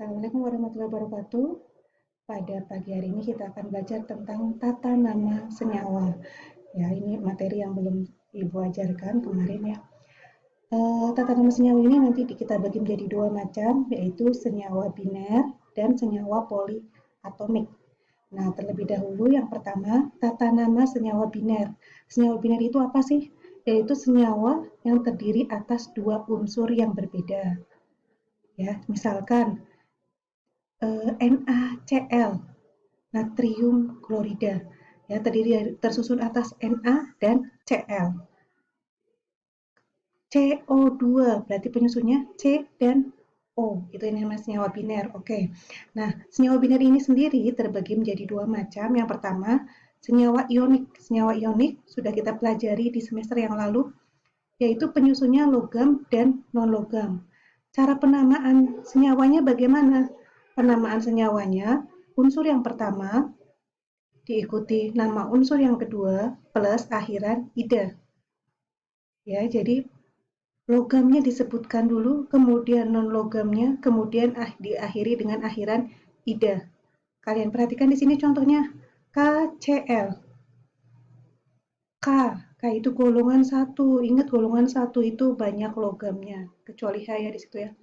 Assalamualaikum warahmatullahi wabarakatuh. Pada pagi hari ini kita akan belajar tentang tata nama senyawa. Ya, ini materi yang belum Ibu ajarkan kemarin ya. Tata nama senyawa ini nanti kita bagi menjadi dua macam, yaitu senyawa biner dan senyawa poliatomik. Nah, terlebih dahulu yang pertama, tata nama senyawa biner. Senyawa biner itu apa sih? Yaitu senyawa yang terdiri atas dua unsur yang berbeda. Ya, misalkan NaCl, natrium klorida, ya tersusun atas Na dan Cl. CO2 berarti penyusunnya C dan O, itu yang namanya senyawa biner. Oke. Nah, senyawa biner ini sendiri terbagi menjadi dua macam. Yang pertama, senyawa ionik. Senyawa ionik sudah kita pelajari di semester yang lalu, yaitu penyusunnya logam dan non-logam. Cara penamaan senyawanya bagaimana? Penamaan senyawanya, unsur yang pertama diikuti nama unsur yang kedua plus akhiran ida. Ya, jadi logamnya disebutkan dulu, kemudian non-logamnya, kemudian diakhiri dengan akhiran ida. Kalian perhatikan di sini contohnya KCl. K itu golongan 1. Ingat golongan 1 itu banyak logamnya, kecuali H ya di situ ya.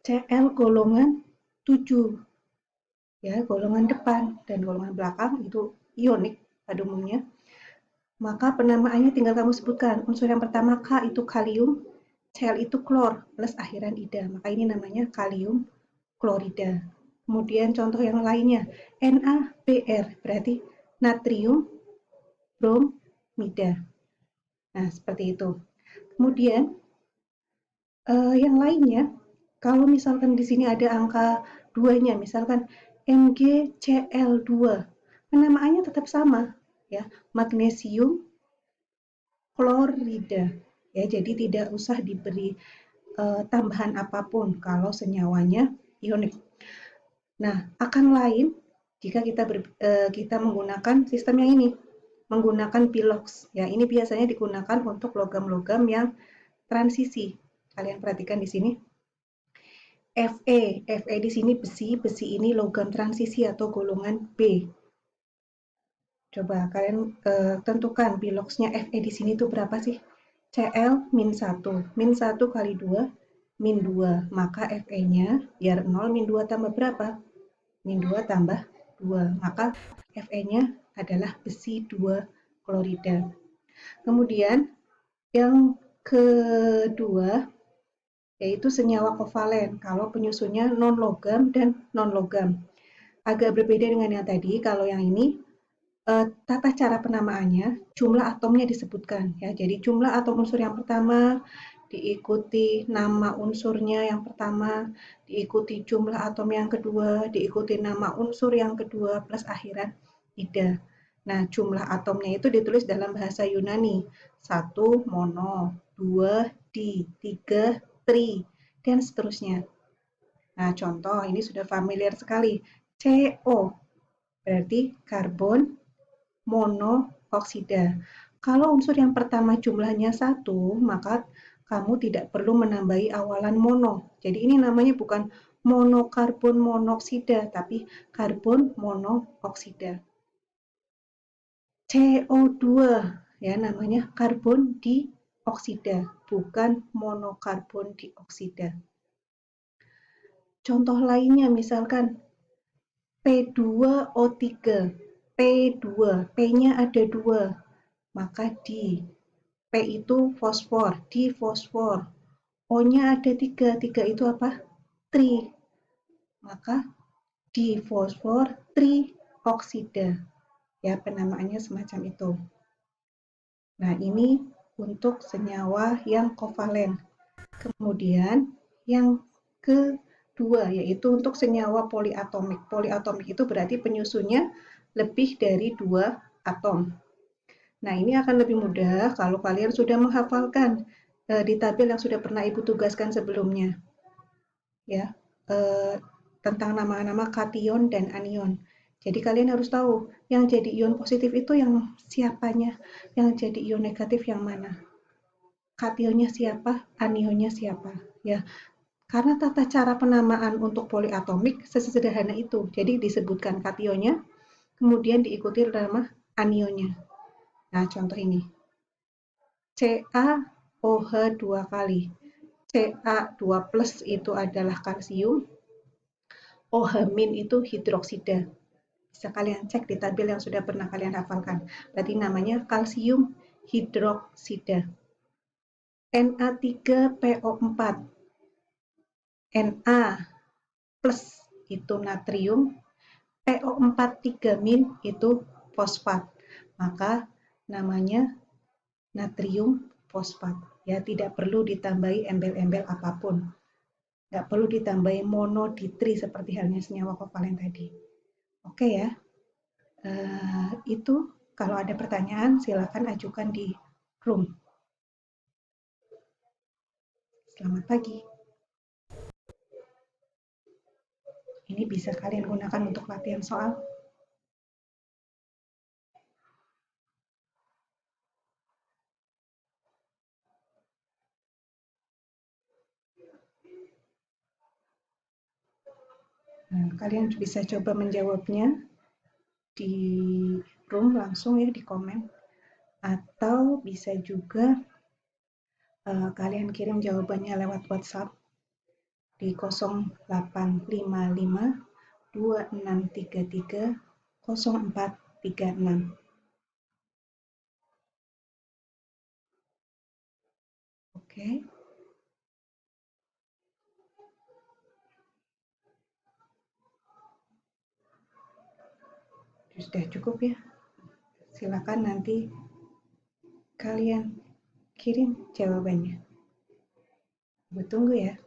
Cl golongan 7. Ya, golongan depan dan golongan belakang itu ionik pada umumnya. Maka penamaannya tinggal kamu sebutkan. Unsur yang pertama K itu kalium, Cl itu klor plus akhiran ida. Maka ini namanya kalium klorida. Kemudian contoh yang lainnya, NaBr berarti natrium bromida. Nah, seperti itu. Kemudian yang lainnya, kalau misalkan di sini ada angka 2-nya, misalkan MgCl2, penamaannya tetap sama, ya, magnesium klorida. Ya, jadi tidak usah diberi tambahan apapun kalau senyawanya ionik. Nah, akan lain jika kita menggunakan sistem yang ini, menggunakan pilox. Ya, ini biasanya digunakan untuk logam-logam yang transisi. Kalian perhatikan di sini. Fe di sini besi ini logam transisi atau golongan B. Coba kalian tentukan piloxnya Fe di sini itu berapa sih? Cl min 1. Min 1 kali 2, min 2. Maka Fe-nya biar 0, min 2 tambah berapa? Min 2 tambah 2. Maka Fe-nya adalah besi 2 klorida. Kemudian yang kedua yaitu senyawa kovalen kalau penyusunnya non-logam dan non-logam. Agak berbeda dengan yang tadi, kalau yang ini tata cara penamaannya, jumlah atomnya disebutkan. Ya. Jadi jumlah atom unsur yang pertama, diikuti nama unsurnya yang pertama, diikuti jumlah atom yang kedua, diikuti nama unsur yang kedua, plus akhiran ida. Nah, jumlah atomnya itu ditulis dalam bahasa Yunani. 1 mono, 2 di, 3 tri, dan seterusnya. Nah, contoh ini sudah familiar sekali. CO berarti karbon monoksida. Kalau unsur yang pertama jumlahnya 1, maka kamu tidak perlu menambahi awalan mono. Jadi ini namanya bukan monokarbon monoksida, tapi karbon monoksida. CO2 ya namanya karbon dioksida, bukan monokarbon dioksida. Contoh lainnya misalkan P2O3. P2, P-nya ada 2, maka di. P itu fosfor, di fosfor. O-nya ada 3, 3 itu apa? Tri. Maka di fosfor trioksida. Ya, penamaannya semacam itu. Nah, ini untuk senyawa yang kovalen. Kemudian yang kedua yaitu untuk senyawa poliatomik. Poliatomik itu berarti penyusunnya lebih dari 2 atom. Nah, ini akan lebih mudah kalau kalian sudah menghafalkan di tabel yang sudah pernah Ibu tugaskan sebelumnya. Ya, tentang nama-nama kation dan anion. Jadi kalian harus tahu yang jadi ion positif itu yang siapanya, yang jadi ion negatif yang mana. Kationnya siapa, anionnya siapa. Ya, Karena tata cara penamaan untuk poliatomik sesederhana itu. Jadi disebutkan kationnya, kemudian diikuti nama anionnya. Nah, contoh ini. CaOH 2 kali. Ca2 plus itu adalah kalsium, OH min itu hidroksida. Bisa kalian cek di tabel yang sudah pernah kalian hafalkan. Berarti namanya kalsium hidroksida. Na3PO4. Na plus itu natrium, PO4 3- itu fosfat. Maka namanya natrium fosfat. Ya, tidak perlu ditambahi embel-embel apapun. Nggak perlu ditambahi monoditri seperti halnya senyawa kovalen tadi. Oke ya. Itu kalau ada pertanyaan silakan ajukan di room. Selamat pagi. Ini bisa kalian gunakan untuk latihan soal. Nah, kalian bisa coba menjawabnya di room langsung ya, di komen. Atau bisa juga kalian kirim jawabannya lewat WhatsApp di 0855 2633 0436. Oke. Sudah cukup ya. Silakan nanti kalian kirim jawabannya. Gue tunggu ya.